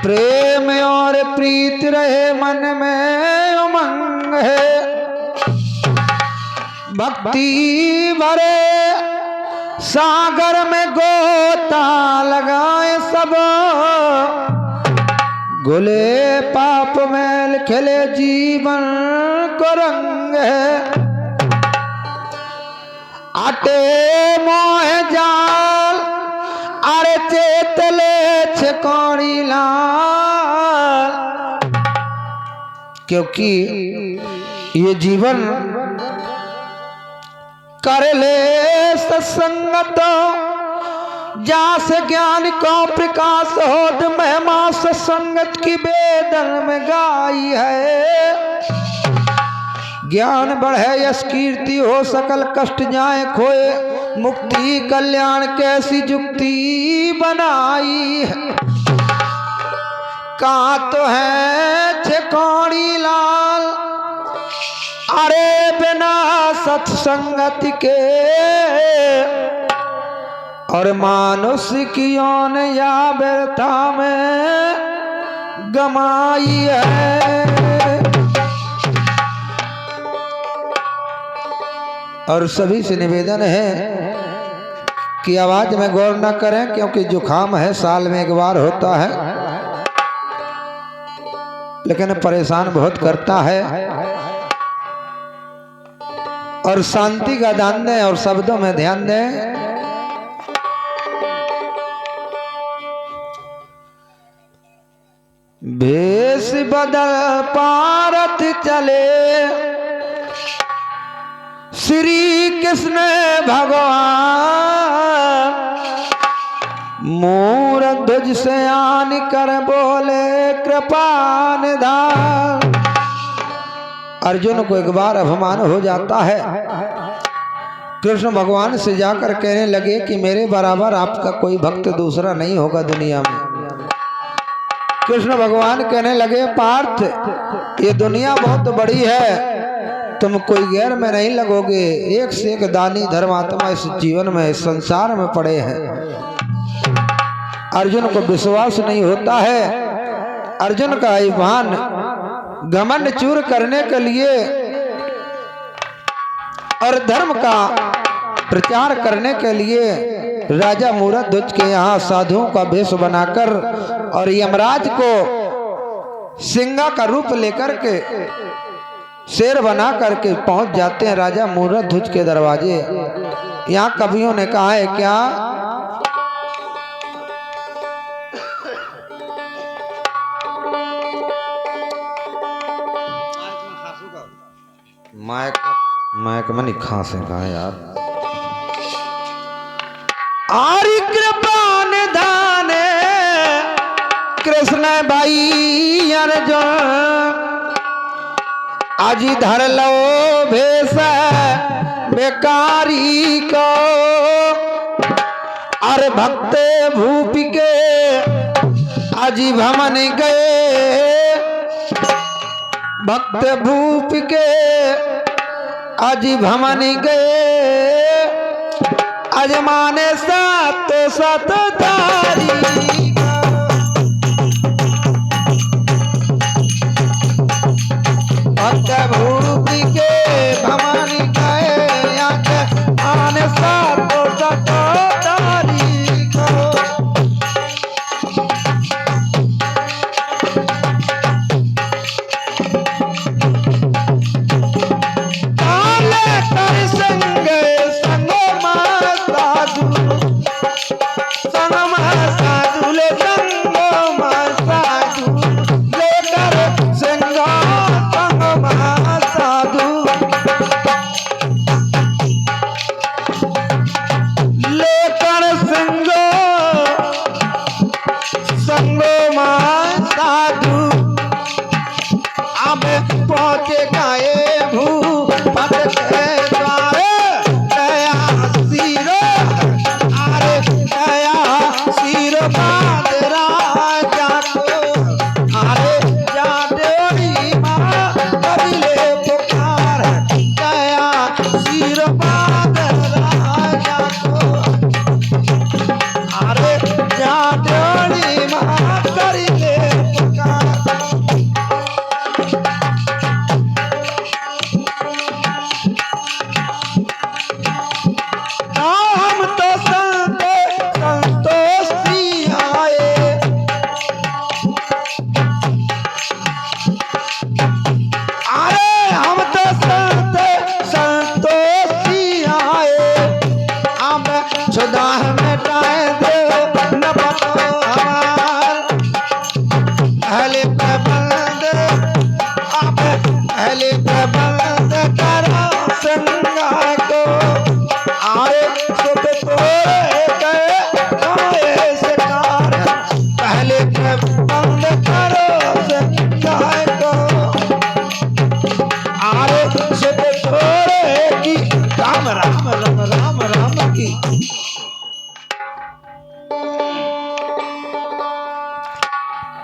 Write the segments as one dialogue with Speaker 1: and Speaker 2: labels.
Speaker 1: प्रेम और प्रीत रहे मन में उमंग है, भक्ति भरे सागर में गोता लगाए सब, घुले पाप मैल खिले जीवन को रंग है। आटे मोह जाल अरे चेतले छकोड़ी लाल, क्योंकि ये जीवन कर ले सत्संगत, जास ज्ञान को प्रकाश होत, महिमा सत्संगत की वेदन में गाई है। ज्ञान बढ़े यश कीर्ति हो, सकल कष्ट जाए खोए, मुक्ति कल्याण कैसी जुक्ति बनाई है। कहाँ तो है छकोड़ी लाल अरे बिना सत्संगत के, और मानुष की ओन या व्यर्था में गमाई है। और सभी से निवेदन है कि आवाज में गौर न करें, क्योंकि जुखाम है, साल में एक बार होता है, लेकिन परेशान बहुत करता है। और शांति का दान दें और शब्दों में ध्यान दें। भेष बदल पारथ चले श्री कृष्ण भगवान, मूरत ध्वज से आन कर बोले कृपा निधान। अर्जुन को एक बार अभिमान हो जाता है, कृष्ण भगवान से जाकर कहने लगे कि मेरे बराबर आपका कोई भक्त दूसरा नहीं होगा दुनिया में। कृष्ण भगवान कहने लगे पार्थ, ये दुनिया बहुत बड़ी है, तुम कोई गैर में नहीं लगोगे, एक से एक दानी धर्मात्मा इस जीवन में इस संसार में पड़े हैं। अर्जुन को विश्वास नहीं होता है। अर्जुन का अभिमान घमंड चूर करने के लिए और धर्म का प्रचार करने के लिए राजा मूरत ध्वज के यहाँ साधुओं का वेश बनाकर और यमराज को सिंगा का रूप लेकर के शेर बना करके पहुंच जाते हैं राजा मूरत ध्वज के दरवाजे। यहाँ कवियों ने कहा है क्या, माइक में नहीं खांसे कहा यार। आरी कृपा निधान कृष्ण भाई अर्जुन, आज धर लो भेष बेकारी को, अरे भक्त भूप के आज भमन गए, भक्त भूप के आज भमन गए, अजमाने सात सत तारी। भक्त भूप के भमन गए, आने सात सत तारी।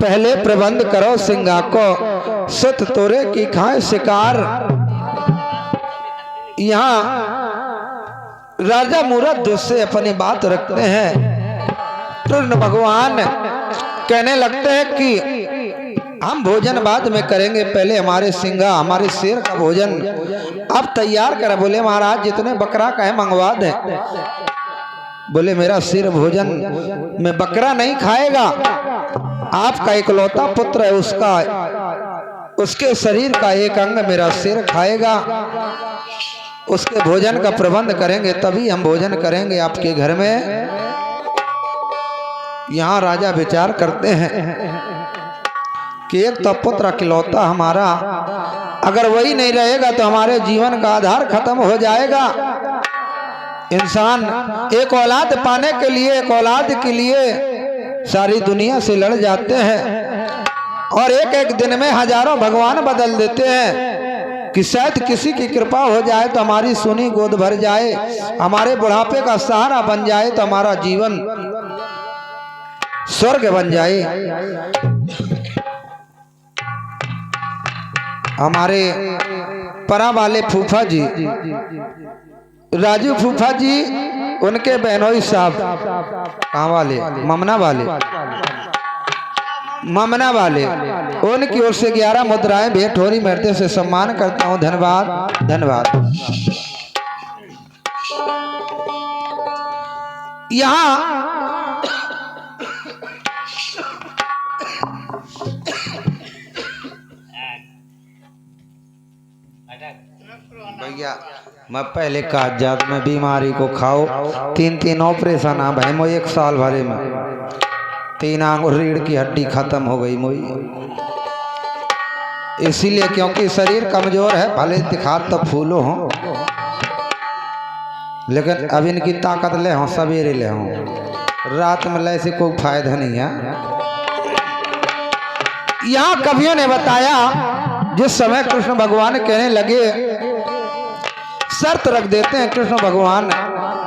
Speaker 1: पहले प्रबंध करो सिंगा को, सुत तोरे की खाए शिकार। यहाँ राजा मूरत से अपनी बात रखते हैं। कृष्ण भगवान कहने लगते हैं कि हम भोजन बाद में करेंगे, पहले हमारे सिंगा हमारे शेर का भोजन आप तैयार करें। बोले महाराज जितने बकरा का है मंगवा दे। बोले मेरा सिर भोजन में बकरा नहीं खाएगा, आपका इकलौता पुत्र है, उसके शरीर का एक अंग मेरा सिर खाएगा। उसके भोजन का प्रबंध करेंगे तभी हम भोजन करेंगे आपके घर में। यहाँ राजा विचार करते हैं कि एक तो पुत्र इकलौता हमारा, अगर वही नहीं रहेगा तो हमारे जीवन का आधार खत्म हो जाएगा। इंसान एक औलाद पाने के लिए, एक औलाद के लिए सारी दुनिया से लड़ जाते हैं और एक एक दिन में हजारों भगवान बदल देते हैं कि शायद किसी की कृपा हो जाए तो हमारी सोनी गोद भर जाए, हमारे बुढ़ापे का सहारा बन जाए तो हमारा जीवन स्वर्ग बन जाए। हमारे परा वाले फूफा जी राजू फूफा जी, उनके बहनोई साहब कहाँ वाले, ममना वाले, उनकी ओर से 11 मुद्राएं भेंट हो रही, मर्दे से सम्मान करता हूँ। धन्यवाद धन्यवाद। यहाँ भैया मैं पहले कागजात में बीमारी को खाओ, 3 ऑपरेशन आ भाई मोई 1 साल भरे में, 3 आंगुर रीढ़ की हड्डी खत्म हो गई मोई, इसीलिए क्योंकि शरीर कमजोर है, भले दिखात तो फूलो हो लेकिन अब इनकी ताकत ले हो, सवेरे ले हो, रात में ले से कोई फायदा नहीं है। यहाँ कवियों ने बताया जिस समय कृष्ण भगवान कहने लगे, शर्त रख देते हैं कृष्ण भगवान,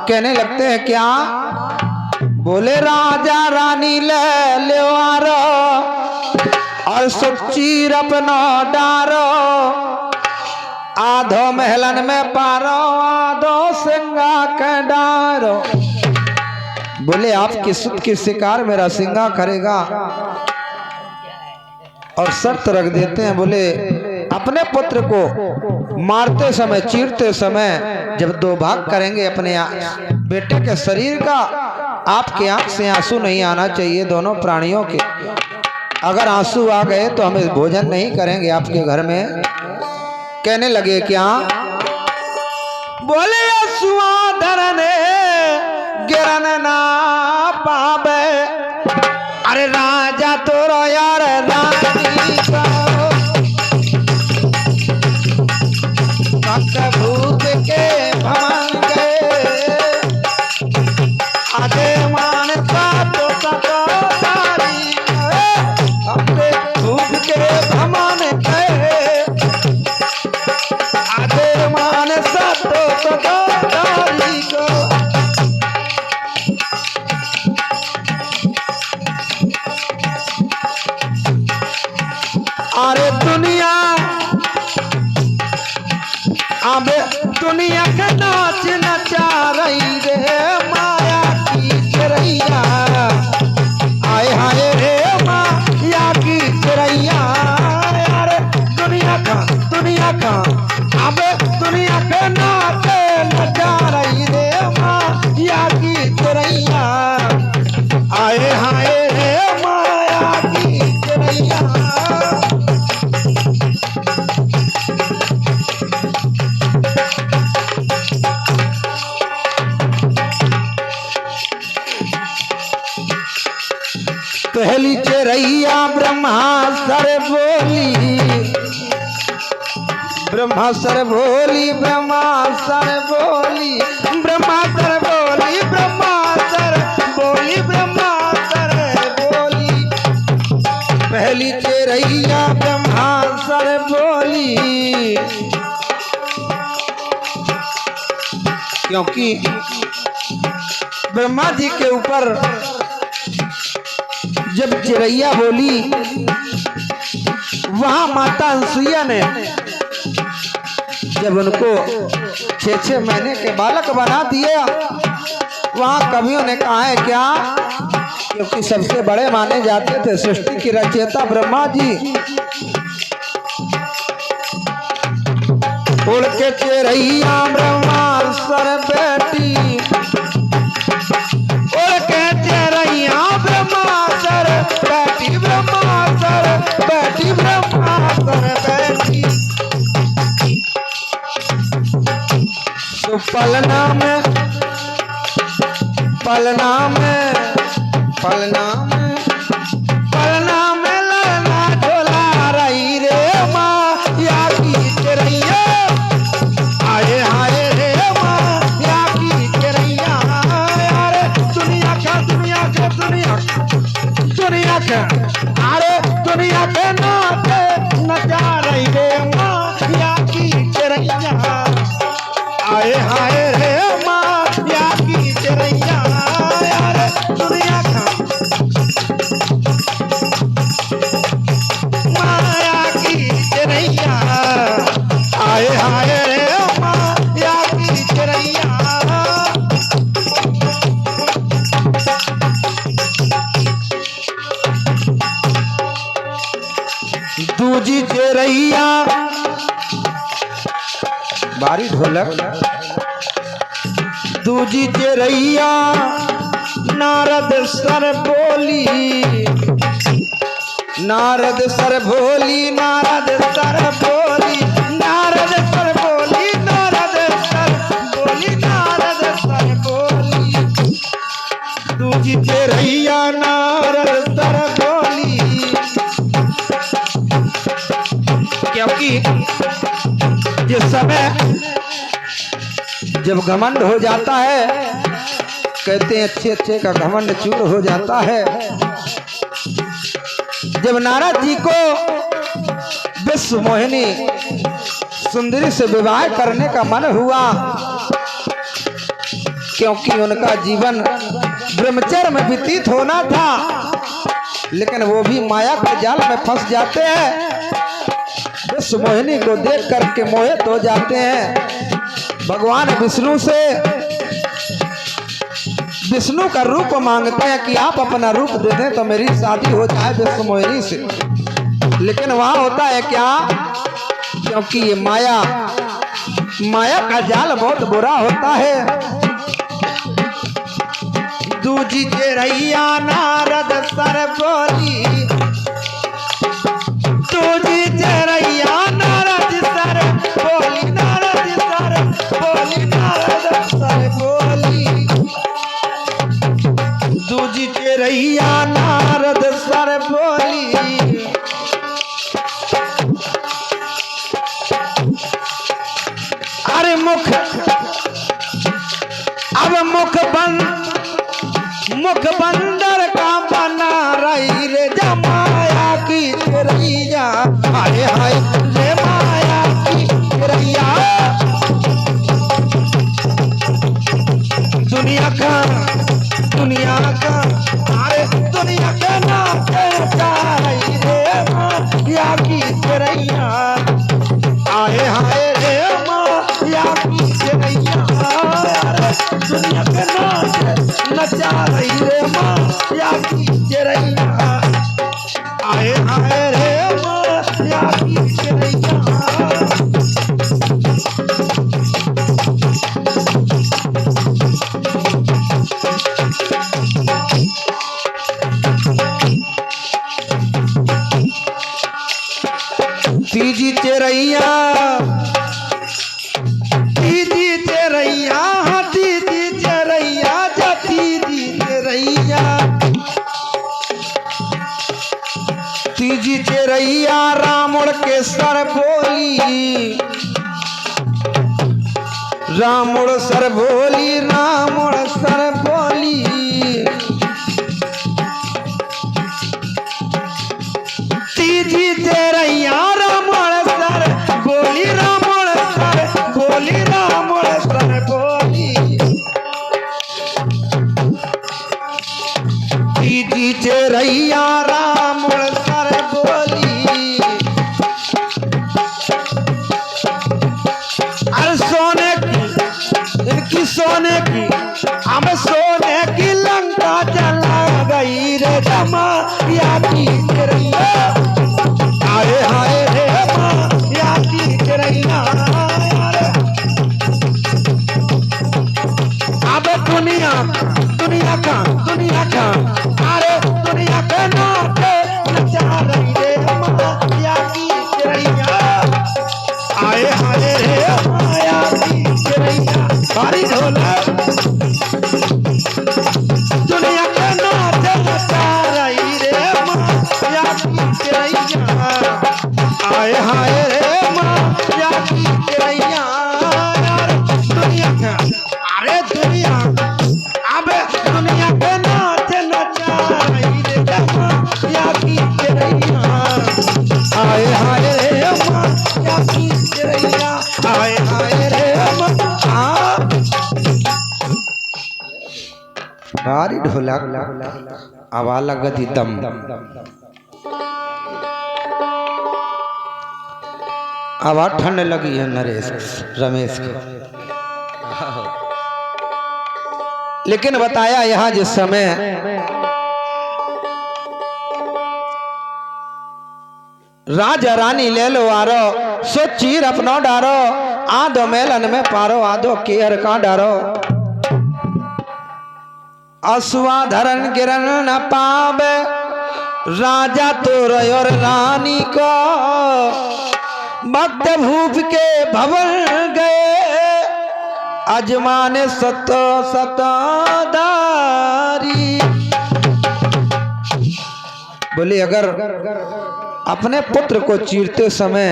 Speaker 1: कहने लगते हैं क्या? बोले राजा रानी ले लेवारो और सुचीर अपना डारो, आधो महलन में पारो आधो सिंगा के डारो। बोले आपकी सुत की शिकार मेरा सिंगा करेगा। और शर्त रख देते हैं, बोले अपने पुत्र को मारते समय, चीरते समय जब 2 भाग करेंगे अपने बेटे के शरीर का, आपके आंख से आंसू नहीं आना चाहिए दोनों प्राणियों के। अगर आंसू आ गए तो हमें भोजन नहीं करेंगे आपके घर में। कहने लगे क्या? बोले आंसुआ धरने गिरन ना पावे, अरे राजा तो यार रानी का भूख के भवन गए, आधे मानता तो सतारी, अपने भूख के भवन गए, आधे मानता तो सतारी को। अरे दुनिया अबे दुनिया के नाच नचा रही रे माया की चिरैया, आए हाय रे माया की चिरैया। अरे दुनिया का अबे दुनिया के नाच नचा रही रे माया की चिरैया, आए हाय रे माया की चिरैया। पहली चिरैया ब्रह्मा सर बोली, ब्रह्मा सर बोली, ब्रह्मा सर बोली, ब्रह्मा सर बोली, ब्रह्मा सर बोली, ब्रह्मा सर बोली। पहली चिरैया ब्रह्मा सर बोली, क्योंकि ब्रह्मा जी के ऊपर जब चिरैया बोली, वहां माता अनसुईया ने जब उनको 6-6 महीने के बालक बना दिया, वहां कवियों ने कहा है क्या, क्योंकि सबसे बड़े माने जाते थे सृष्टि की रचयिता ब्रह्मा जी। उड़ के चिरैया ब्रह्मा सर बेटी, उड़ के चिरैया ब्रह्मा सर बेटी, ब्रह्मा सर बेटी, ब्रह्मा सर बेटी। तो पलना में पलना में पलना में पलना में ललना झोला रही रे माँ या की चिरैया, आए हाय रे माँ या की चिरैया। अरे दुनिया का दुनिया के दुनिया दुनिया के अरे दुनिया के नाचे नचा रही रे माँ या की चिरैया, आए हाय रे माँ या की चिरैया। अरे दुनिया का माया की चिरैया, आए हाय रे माया की चिरैया। दूजी चिरैया बारी ढोलक, दूजी चिरैया नारद सर बोली, नारद सर बोली, नारद सर बोली, नारद सर बोली, नारद सर बोली, नारद सर बोली। दूजी चिरैया नारद सर बोली, क्योंकि जिस समय जब घमंड हो जाता है, कहते हैं अच्छे अच्छे का घमंड चूर हो जाता है। जब नारद जी को विश्व मोहिनी सुंदरी से विवाह करने का मन हुआ, क्योंकि उनका जीवन ब्रह्मचर्य में व्यतीत होना था, लेकिन वो भी माया के जाल में फंस जाते हैं। विश्व मोहिनी को देख करके मोहित हो जाते हैं। भगवान विष्णु से विष्णु का रूप मांगते हैं कि आप अपना रूप दे दें तो मेरी शादी हो जाए विश्व मोहिनी से। लेकिन वहां होता है क्या, क्योंकि ये माया का जाल बहुत बुरा होता है। दूजी चिरैया नारद सर बोली, दूजी चिरैया नारद सर बोली, नारद सर बोली, नारद सर बोली। दूजी चिरैया नारद सर बोली, अरे मुख अब मुख बंदर का बना रही रे जमाया की चिरैया, हाय हाय रे माया की चिरैया। दुनिया का अरे दुनिया के नाचे रही रे माया की चिरैया, आए हाय रे माया की चिरैया। अरे दुनिया के नाचे नचा रही रे माया की चिरैया, आए हाय रे माया की चिरैया। तीजी चिरैया, तीजी चिरैया, तीजी चिरैया, तीजी चिरैया। तीजी चिरैया रावण के सर बोली, रावण सर बोली, रावण सर बोली। तीजी चिरैया रावण सर बोली, रावण सर बोली, रावण सर बोली। तीजी चेरैया राम सर बोली अरे सोने की इनकी सोने की अब सोने की लंका जला गई रे जमा या की चेरैया अरे हाय रे या की चेरैया अब दुनिया दुनिया का अरे दुनिया के नाचे नचा रही रे माया की चेरैया आए हाय रे माया की चेरैया बारी ढोला दुनिया के नाचे नचा रही रे माया की चेरैया आए हाय रे माया की चेरैया दुनिया का अरे दुनिया अब दुनिया के नाच नचा रही रे माया की चेरैया आए हाय रे माया की चेरैया आए हाय रे भारी ढोलक आवाज गति दम आवाज ठंड लगी है नरेश रमेश के लेकिन बताया यहां जिस समय राजा रानी ले लो आरो सो चीर अपनो डारो आधो मेलन में पारो आधो केर का डारो असुआ धरन गिरन न पावे राजा तो और रानी को भक्त भूप के भवन गए अजमाने सतो सतादारी बोले अगर अपने पुत्र को चीरते समय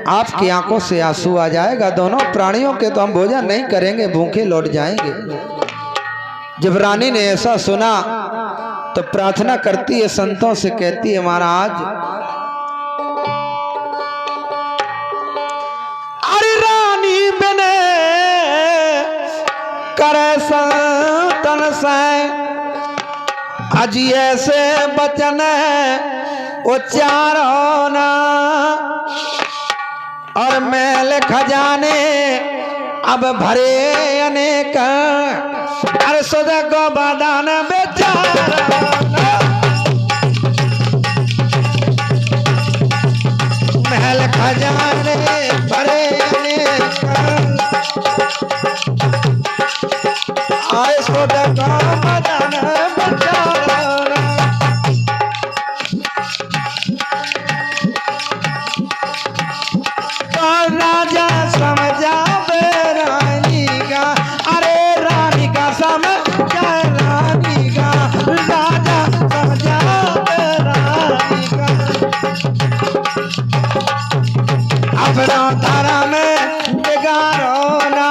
Speaker 1: आपकी आंखों से आंसू आ जाएगा दोनों प्राणियों के तो हम भोजन नहीं करेंगे भूखे लौट जाएंगे। जब रानी ने ऐसा सुना तो प्रार्थना करती है संतों से कहती है महाराज अरे रानी बने करे संतन से अजी ऐसे बचन उच्चारो ना और मेल खजाने अब भरे अनेक अरे सोदा को बादान बेचारा महल खजाने भरे अनेक आए सोदा को बादान बेचारा राजा समझावे रानी का अरे रानी का समझा रानी का राजा समझावे रानी का अपना धारा में बिगाड़ो ना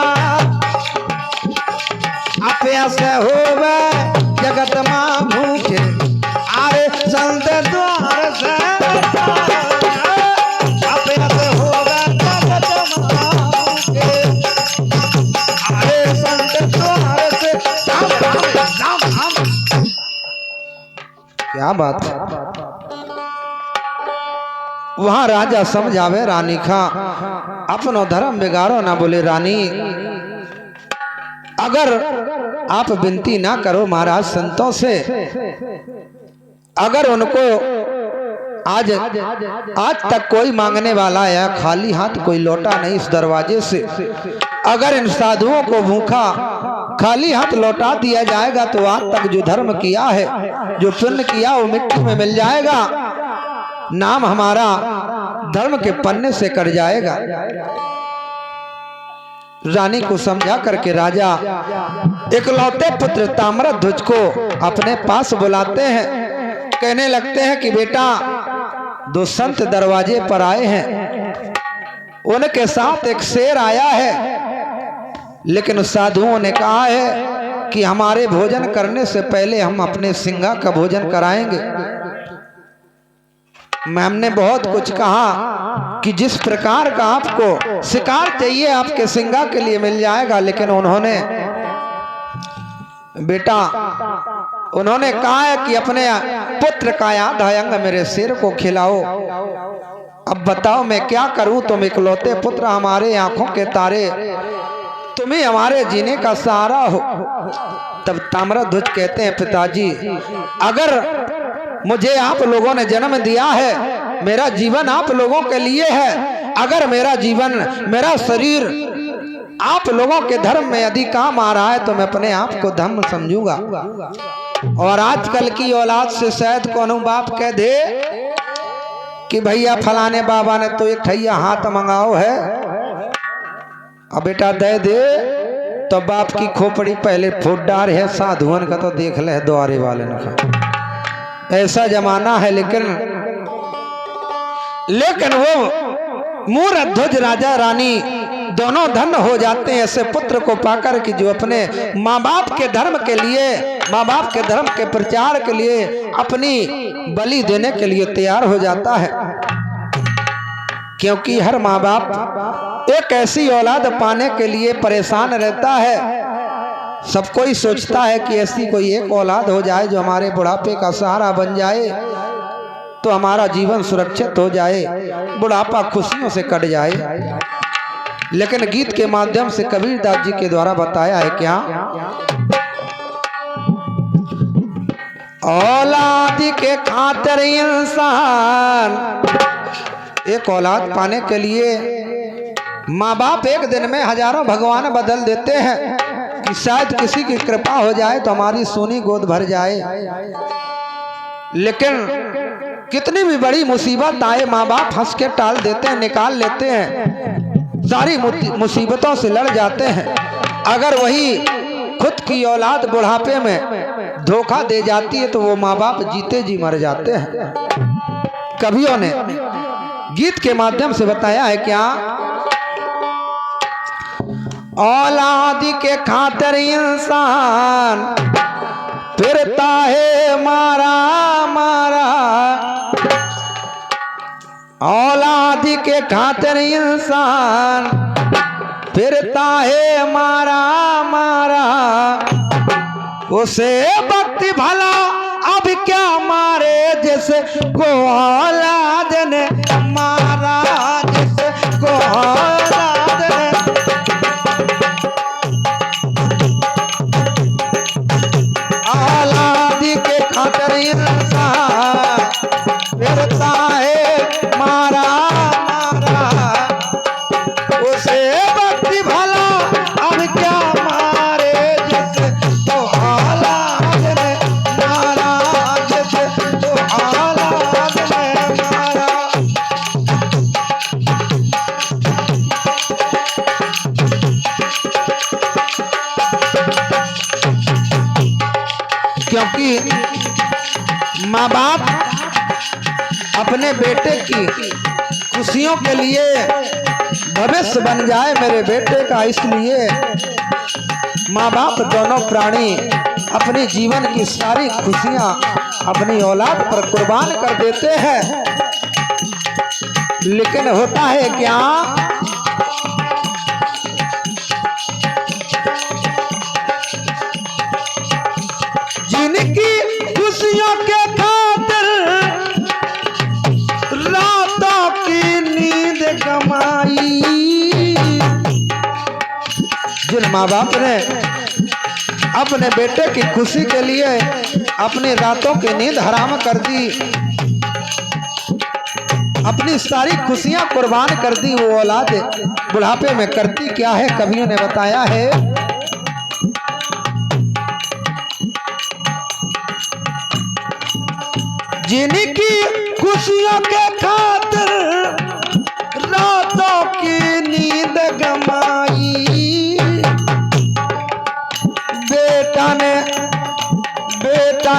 Speaker 1: अपया से होवे जगत मां भूखे अरे संत द्वार से क्या बात है। वहां राजा समझावे रानी का अपनो धर्म बिगाड़ो ना बोले रानी अगर आप विनती ना करो महाराज संतों से अगर उनको आज तक कोई मांगने वाला आया खाली हाथ कोई लौटा नहीं इस दरवाजे से अगर इन साधुओं को भूखा खाली हाथ लौटा दिया जाएगा तो आज तक जो धर्म किया है जो पुण्य किया वो मिट्टी में मिल जाएगा नाम हमारा धर्म के पन्ने से कट जाएगा। रानी को समझा करके राजा इकलौते पुत्र ताम्रध्वज को अपने पास बुलाते हैं कहने लगते हैं कि बेटा दो संत दरवाजे पर आए हैं उनके साथ एक शेर आया है लेकिन साधुओं ने कहा है कि हमारे भोजन करने से पहले हम अपने सिंगा का भोजन कराएंगे। मैम ने बहुत कुछ कहा कि जिस प्रकार का आपको शिकार चाहिए आपके सिंगा के लिए मिल जाएगा लेकिन उन्होंने बेटा उन्होंने कहा है कि अपने पुत्र का आधा अंग मेरे सिर को खिलाओ। अब बताओ मैं क्या करूं, तुम इकलौते पुत्र, हमारे आंखों के तारे, तुम ही हमारे जीने का सहारा हो। तब ताम्रध्वज कहते हैं, पिताजी अगर मुझे आप लोगों ने जन्म दिया है, मेरा जीवन आप लोगों के लिए है, अगर मेरा जीवन, मेरा शरीर आप लोगों के धर्म में यदि काम आ रहा है तो मैं अपने आप को धर्म समझूंगा। और आजकल की औलाद से शायद कोनो बाप कह दे कि भैया फलाने बाबा ने तो एक ठैया हाथ मंगाओ है, अब बेटा दे दे, तो बाप की खोपड़ी पहले फूट डार है, साधुअन का तो देख ले द्वारे वाले ने। ऐसा जमाना है। लेकिन वो मूरध्वज राजा रानी दोनों धन्य हो जाते हैं ऐसे पुत्र को पाकर कि जो अपने माँ बाप के धर्म के लिए, माँ बाप के धर्म के प्रचार के लिए अपनी बलि देने के लिए तैयार हो जाता है। क्योंकि हर माँ बाप एक ऐसी औलाद पाने के लिए परेशान रहता है। सब कोई सोचता है कि ऐसी कोई एक औलाद हो जाए जो हमारे बुढ़ापे का सहारा बन जाए, तो हमारा जीवन सुरक्षित हो जाए, बुढ़ापा खुशियों से कट जाए। लेकिन गीत के माध्यम से कबीरदास जी के द्वारा बताया है क्या, औलाद के खातिर इंसान, एक औलाद पाने के लिए माँ बाप एक दिन में हजारों भगवान बदल देते हैं कि शायद किसी की कृपा हो जाए तो हमारी सोनी गोद भर जाए। लेकिन कितनी भी बड़ी मुसीबत आए माँ बाप हंस के टाल देते हैं, निकाल लेते हैं, सारी मुसीबतों से लड़ जाते हैं। अगर वही खुद की औलाद बुढ़ापे में धोखा दे जाती है तो वो माँ बाप जीते जी मर जाते हैं। कवियों ने गीत के माध्यम से बताया है क्या, औलाद के खातिर इंसान फिरता है मारा मारा, औलाद के खातिर इंसान फिरता है मारा मारा, उसे भक्ति भला अब क्या मारे जैसे को औलाद ने मारा, जैसे को औलाद ने। औलाद के खातिर इंसान फिरता है मारा मारा, उसे भक्ति भला अब क्या मारे जैसे तो औलाद ने मारा, जैसे तो औलाद ने मारा। क्योंकि माँ बाप अपने बेटे की खुशियों के लिए भविष्य बन जाए मेरे बेटे का, इसलिए माँ बाप दोनों प्राणी अपने जीवन की सारी खुशियां अपनी औलाद पर कुर्बान कर देते हैं। लेकिन होता है क्या, जिनकी खुशियों के खातिर रातों की नींद कमाई, जिन माँ बाप ने अपने बेटे की खुशी के लिए अपनी रातों की नींद हराम कर दी, अपनी सारी खुशियां कुर्बान कर दी, वो औलाद बुढ़ापे में करती क्या है, कवियों ने बताया है, जिनकी खुशियों के खातिर रातों की नींद गमाई, बेटा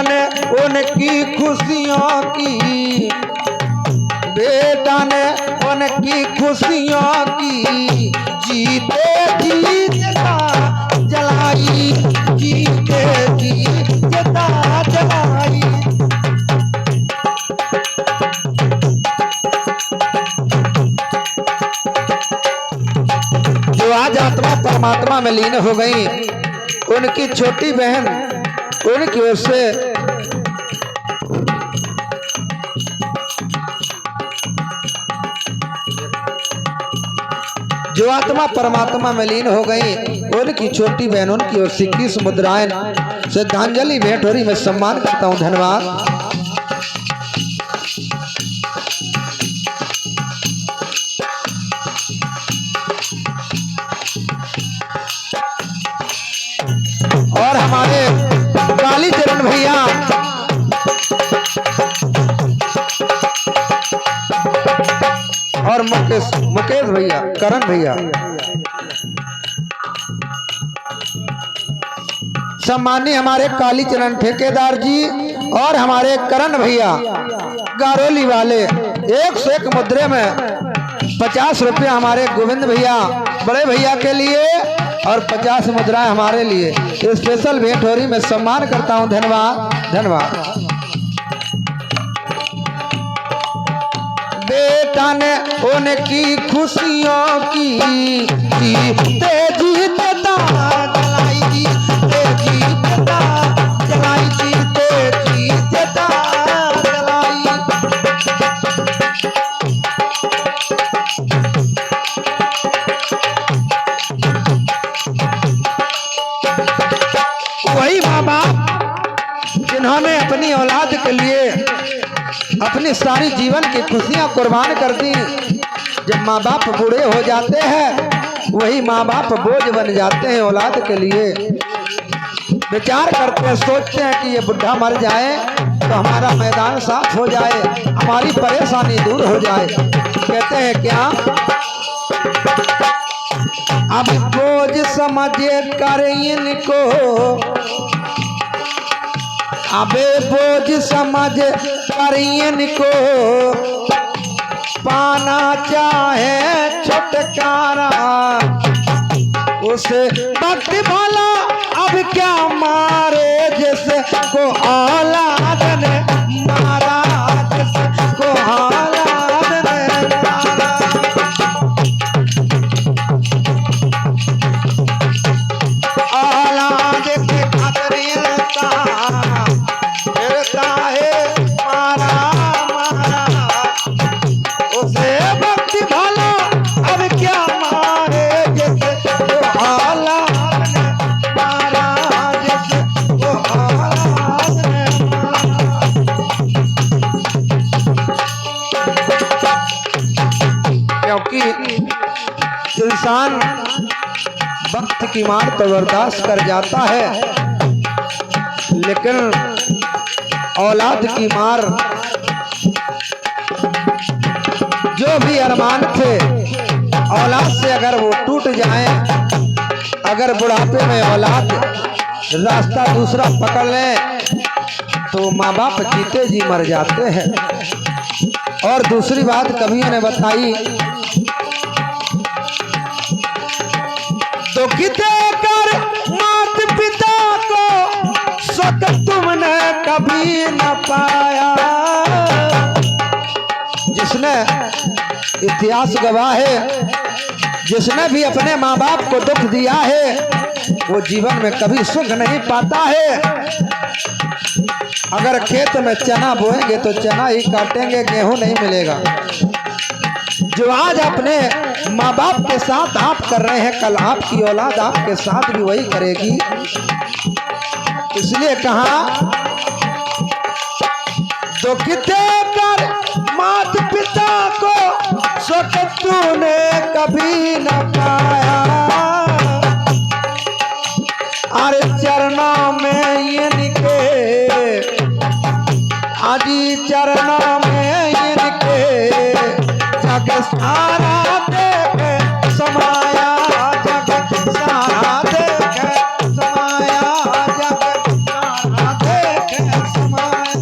Speaker 1: ने उनकी खुशियों की, बेटा ने उनकी खुशियों की जीते जी जलाई, जीते जी जलाई। जो आज आत्मा परमात्मा में लीन हो गई, उनकी छोटी बहन उनकी ओर से जो आत्मा परमात्मा में लीन हो गई, उनकी छोटी बहन उनकी ओर से 21 मुद्राएं श्रद्धांजलि भेंट हो रही। मैं सम्मान करता हूं, धन्यवाद। और हमारे कालीचरण भैया और मुकेश भैया, करण भैया, सम्मानीय हमारे कालीचरण ठेकेदार जी और हमारे करण भैया गारोली वाले 101 मुद्रे में 50 रुपये हमारे गोविंद भैया बड़े भैया के लिए और 50 मुद्राएं हमारे लिए स्पेशल भेंट हो रही। मैं सम्मान करता हूं, धन्यवाद धन्यवाद। बेटा ने उनकी खुशियों की तेजी जलाई, तेजी जलाई, तेजी जलाई। वही माँ बाप जिन्होंने अपनी औलाद के लिए अपनी सारी जीवन की खुशियां कुर्बान कर दी, जब माँ बाप बूढ़े हो जाते हैं वही माँ बाप बोझ बन जाते हैं औलाद के लिए। विचार करते हैं, सोचते हैं कि ये बुढ़ा मर जाए तो हमारा मैदान साफ हो जाए, हमारी परेशानी दूर हो जाए। कहते हैं क्या, अब बोझ समझे कर इनको, अबे बोझ समझ कर इनको, पाना चाहे छुटकारा, उसे वक्त भला अब क्या मारे जिसे को औलाद ने मारा, जिसे को औलाद ने मारा। औलाद के खातिर फिरता है मारा मारा, उसे वक्त भला अब क्या मारे जिसे को औलाद ने मारा, जिसे को औलाद ने मारा। क्योंकि इंसान वक्त की मार तो बर्दाश्त कर जाता है, लेकिन औलाद की मार, जो भी अरमान थे औलाद से अगर वो टूट जाए, अगर बुढ़ापे में औलाद रास्ता दूसरा पकड़ ले तो माँ बाप जीते जी मर जाते हैं। और दूसरी बात कवियों ने बताई, तो कितने कर मात पिता को सुख तुमने कभी न पाया। जिसने, इतिहास गवाह है, जिसने भी अपने माँ बाप को दुख दिया है वो जीवन में कभी सुख नहीं पाता है। अगर खेत में चना बोएंगे तो चना ही काटेंगे, गेहूं नहीं मिलेगा। जो आज अपने माँ बाप के साथ आप कर रहे हैं, कल आपकी औलाद आपके साथ भी वही करेगी। इसलिए कहा, तो कितने कर मात पिता को सुख तूने कभी न पाया, अरे चरणों में इनके, आदि चरणों में इनके जग सारा देखे समाया, जग सारा देखे समाया, जग सारा देखे समाया।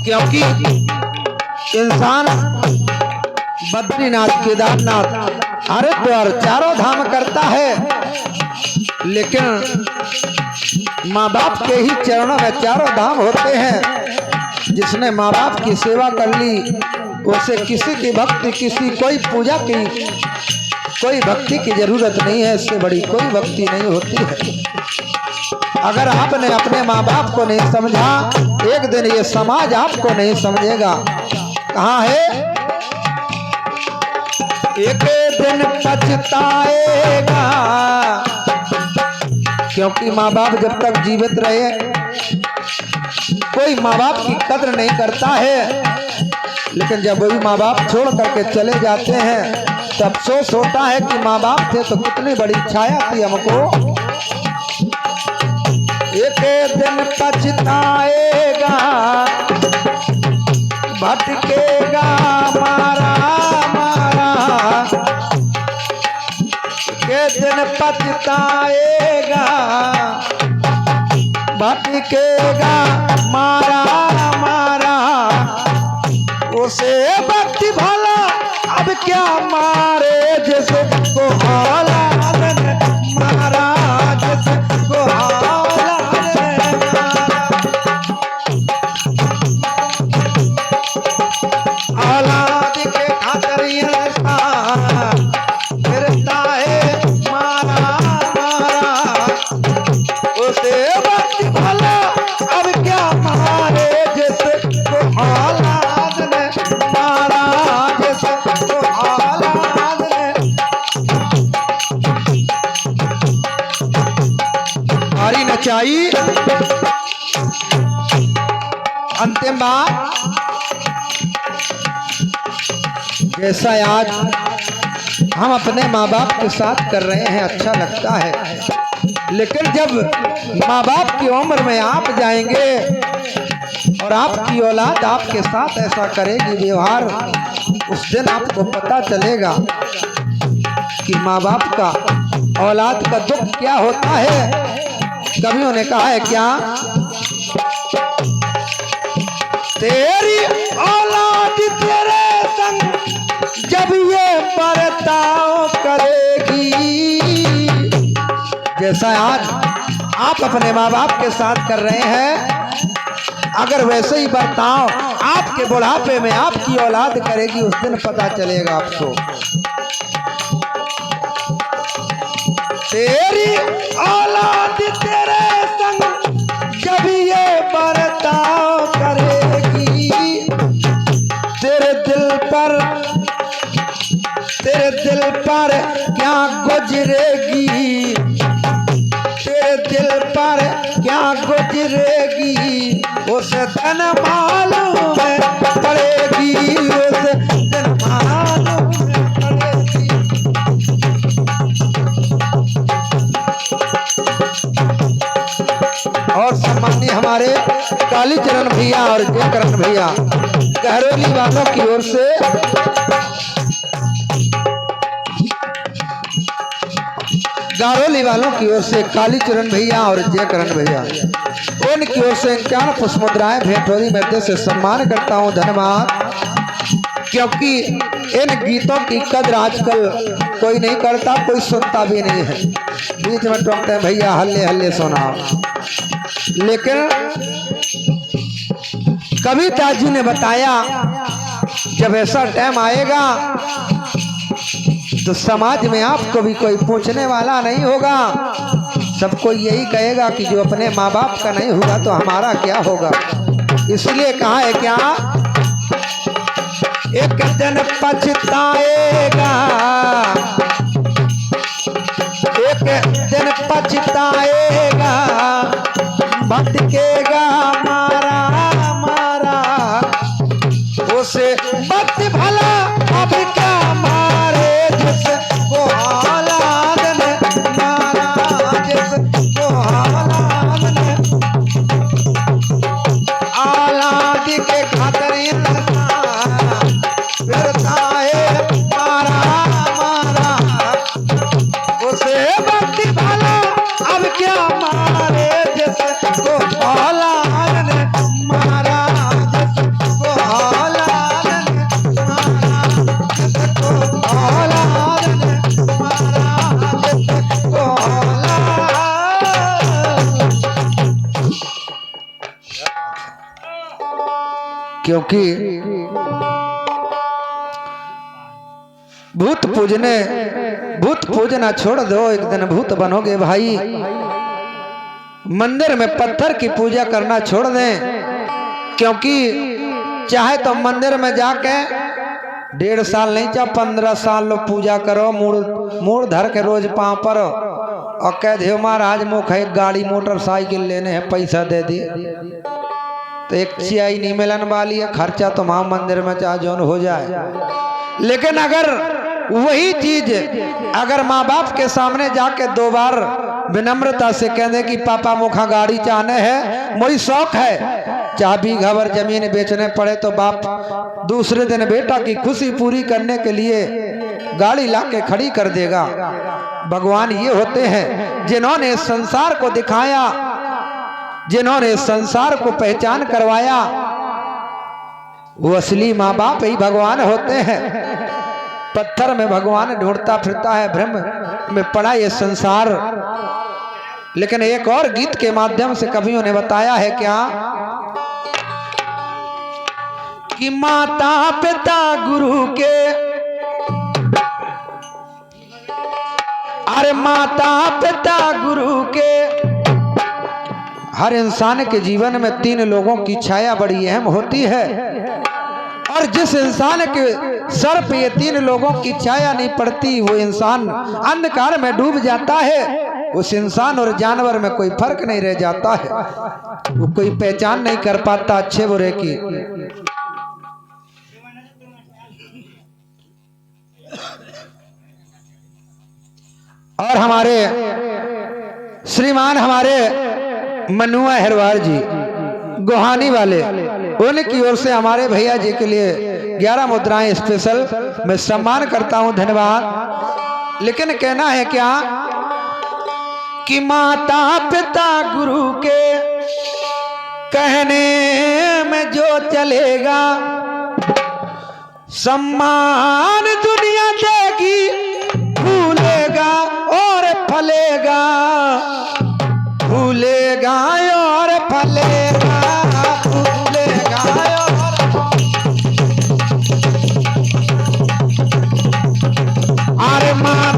Speaker 1: क्योंकि इंसान बद्रीनाथ, केदारनाथ, हरिद्वार चारों धाम करता है, लेकिन माँ बाप के ही चरणों में चारों धाम होते हैं। जिसने माँ बाप की सेवा कर ली उसे किसी की भक्ति, किसी कोई पूजा की, कोई भक्ति की जरूरत नहीं है। इससे बड़ी कोई भक्ति नहीं होती है। अगर आपने अपने माँ बाप को नहीं समझा, एक दिन ये समाज आपको नहीं समझेगा। कहाँ है? एक दिन पछताएगा, क्योंकि माँ बाप जब तक जीवित रहे कोई माँ बाप की कद्र नहीं करता है, लेकिन जब वही माँ बाप छोड़ करके चले जाते हैं तब अफसोस होता है कि माँ बाप थे तो कितनी बड़ी छाया थी हमको। एक दिन पछताएगा, भटकेगा मारा मारा, एक दिन पछताएगा, भटकेगा मारा मारा। उसे भक्ति भला अब क्या मारे, जैसे को औलाद ने मारा, जैसे को औलाद ने मारा। औलाद के खातिर ऐसा फिरता है मारा मारा। उसे भक्ति भला अब क्या मारे, जैसे को औलाद ने मारा, जैसे को औलाद ने। हरी नचाई अंतिम बात, जैसा आज हम अपने माँ बाप के साथ कर रहे हैं अच्छा लगता है, लेकिन जब माँ बाप की उम्र में आप जाएंगे और आपकी औलाद आपके साथ ऐसा करेगी व्यवहार, उस दिन आपको पता चलेगा कि माँ बाप का औलाद का दुख क्या होता है। कवियों ने कहा है क्या, तेरी औलाद तेरे संग जब ये बर्ताव करेगी, जैसा आज आप अपने माँ बाप के साथ कर रहे हैं, अगर वैसे ही बर्ताव आपके बुढ़ापे में आपकी औलाद करेगी, उस दिन पता चलेगा आपको। तेरी औलाद तेरे संग जब ये बर्ताव करेगी, तेरे दिल पर क्या गुजरेगी, तेरे दिल पर क्या गुजरेगी, उसे दिन मालूम पड़ेगी, उसे दिन मालूम पड़ेगी। और सम्मानीय हमारे कालीचरण भैया और जयकरण भैया गहरोली वालों की ओर से गारोली वालों की ओर से कालीचरण भैया और जयकरण भैया, उनकी ओर से 51 पुष्पमुद्राएं भेंट हो रही। मैं दिल से सम्मान करता हूँ, धन्यवाद। क्योंकि इन गीतों की कदर आजकल कोई नहीं करता, कोई सुनता भी नहीं है। बीच में टोकते हैं भैया हल्ले हल्ले सुनाओ, लेकिन कविता जी ने बताया जब ऐसा टाइम आएगा तो समाज में आपको भी कोई पूछने वाला नहीं होगा, सबको यही कहेगा कि जो अपने माँ बाप का नहीं होगा तो हमारा क्या होगा। इसलिए कहा है क्या, एक दिन पछताएगा, एक दिन पछताएगा, भटकेगा मारा मारा। उसे वक्त भला अब क्या मारे, जिसको औलाद ने मारा, जिसको औलाद ने। औलाद के खातिर फिरता है मारा मारा। उसे वक्त भला अब क्या मारे, जिसको औलाद ने मारा, जिसको औलाद ने मारा, जिसको औलाद ने मारा, जिसको औलाद। क्योंकि भूत पूजना छोड़ दो, एक दिन भूत बनोगे भाई। मंदिर में पत्थर की पूजा करना छोड़ दें, क्योंकि चाहे तो मंदिर में जाके 1.5 साल नहीं, चाहे 15 साल लो पूजा करो, मूड धर के रोज पाँव पर और कह दे महाराज मुख एक गाड़ी मोटरसाइकिल लेने हैं, पैसा दे दिए, तो एक चियाई नहीं मिलन वाली है। खर्चा तो वहां मंदिर में चाहे जौन हो जाए। लेकिन अगर वही चीज अगर माँ बाप के सामने जाके 2 बार विनम्रता से कह दे कि पापा मुखा गाड़ी चाहने है, मुझे शौक है, चाहे बीघा भर जमीन बेचने पड़े तो बाप दूसरे दिन बेटा की खुशी पूरी करने के लिए गाड़ी लाके खड़ी कर देगा। भगवान ये होते हैं जिन्होंने संसार को दिखाया, जिन्होंने संसार को पहचान करवाया, वो असली माँ बाप ही भगवान होते हैं। पत्थर में भगवान ढूंढता फिरता है, भ्रम में पड़ा ये संसार। लेकिन एक और गीत के माध्यम से कवियों ने बताया है क्या कि माता पिता गुरु के, अरे माता पिता गुरु के, हर इंसान के जीवन में 3 लोगों की छाया बड़ी अहम होती है। और जिस इंसान के सर पे ये 3 लोगों की छाया नहीं पड़ती, वो इंसान अंधकार में डूब जाता है। उस इंसान और जानवर में कोई फर्क नहीं रह जाता है, वो कोई पहचान नहीं कर पाता अच्छे बुरे की। और हमारे श्रीमान हमारे मनुआ हेरवार जी गोहानी वाले, उनकी ओर से हमारे भैया जी के लिए 11 मुद्राएं स्पेशल मैं सम्मान करता हूं, धन्यवाद। लेकिन कहना है क्या कि माता पिता गुरु के कहने में जो चलेगा, सम्मान दुनिया दे